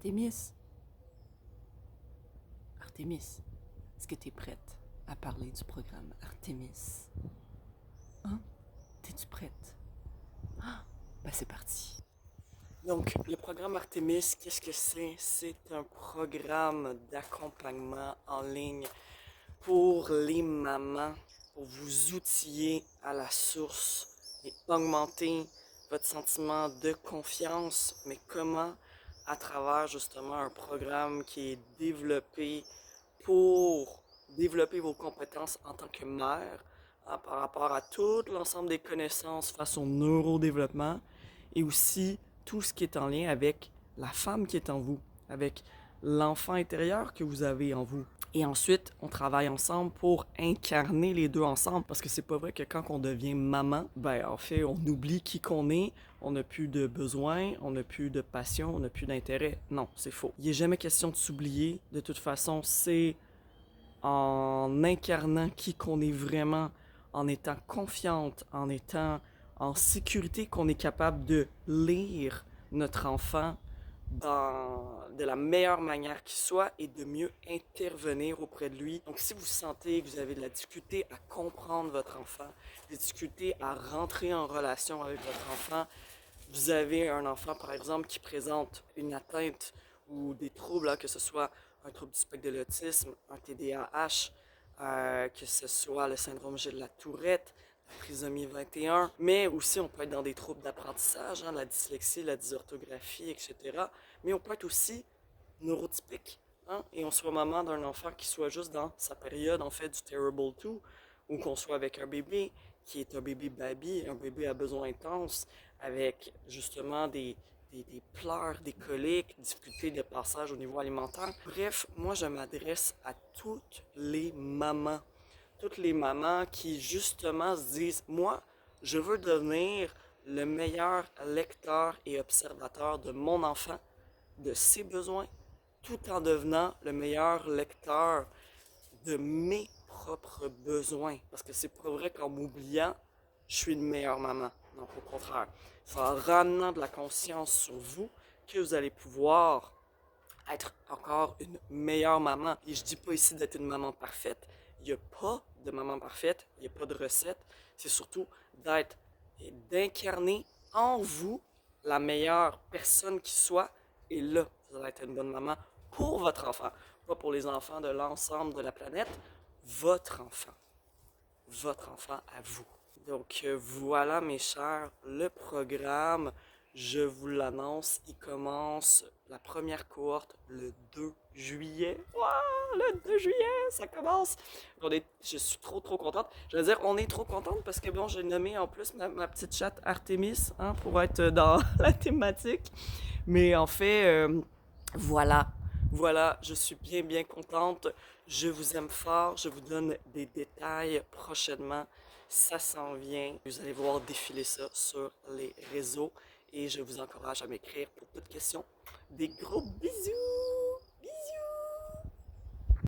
Artémis, Artémis, est-ce que tu es prête à parler du programme Artémis? Hein? T'es-tu prête? Ah, ben c'est parti. Donc, le programme Artemis, qu'est-ce que c'est? C'est un programme d'accompagnement en ligne pour les mamans, pour vous outiller à la source et augmenter votre sentiment de confiance. Mais comment? À travers justement un programme qui est développé pour développer vos compétences en tant que mère, hein, par rapport à tout l'ensemble des connaissances face au neurodéveloppement et aussi tout ce qui est en lien avec la femme qui est en vous, avec l'enfant intérieur que vous avez en vous. Et ensuite, on travaille ensemble pour incarner les deux ensemble. Parce que c'est pas vrai que quand on devient maman, ben en fait, on oublie qui qu'on est, on n'a plus de besoins, on n'a plus de passion, on n'a plus d'intérêt. Non, c'est faux. Il n'est jamais question de s'oublier. De toute façon, c'est en incarnant qui qu'on est vraiment, en étant confiante, en étant en sécurité, qu'on est capable de lire notre enfant de la meilleure manière qui soit et de mieux intervenir auprès de lui. Donc, si vous sentez que vous avez de la difficulté à comprendre votre enfant, des difficultés à rentrer en relation avec votre enfant, vous avez un enfant, par exemple, qui présente une atteinte ou des troubles, hein, que ce soit un trouble du spectre de l'autisme, un TDAH, que ce soit le syndrome de la Tourette, la trisomie 21, mais aussi on peut être dans des troubles d'apprentissage, hein, la dyslexie, la dysorthographie, etc. Mais on peut être aussi neurotypique, hein, et on soit maman d'un enfant qui soit juste dans sa période en fait du Terrible 2, ou qu'on soit avec un bébé qui est un bébé baby, un bébé à besoins intenses, avec justement des pleurs, des coliques, difficultés de passage au niveau alimentaire. Bref, moi je m'adresse à toutes les mamans qui justement se disent, moi, je veux devenir le meilleur lecteur et observateur de mon enfant, de ses besoins, tout en devenant le meilleur lecteur de mes propres besoins. Parce que c'est pas vrai qu'en m'oubliant, je suis une meilleure maman. Donc au contraire, c'est en ramenant de la conscience sur vous que vous allez pouvoir être encore une meilleure maman. Et je dis pas ici d'être une maman parfaite. Il n'y a pas de maman parfaite, il n'y a pas de recette. C'est surtout d'être et d'incarner en vous la meilleure personne qui soit. Et là, vous allez être une bonne maman pour votre enfant. Pas pour les enfants de l'ensemble de la planète. Votre enfant. Votre enfant à vous. Donc voilà mes chers, le programme, je vous l'annonce, il commence la première cohorte le 2 juillet. Wow, le 2 juillet, ça commence. Je suis trop contente. Je veux dire, on est trop contente parce que bon, j'ai nommé en plus ma petite chatte Artemis, hein, pour être dans la thématique. Mais en fait, voilà, voilà, je suis bien contente. Je vous aime fort. Je vous donne des détails prochainement. Ça s'en vient. Vous allez voir défiler ça sur les réseaux et je vous encourage à m'écrire pour toute question. Des gros bisous!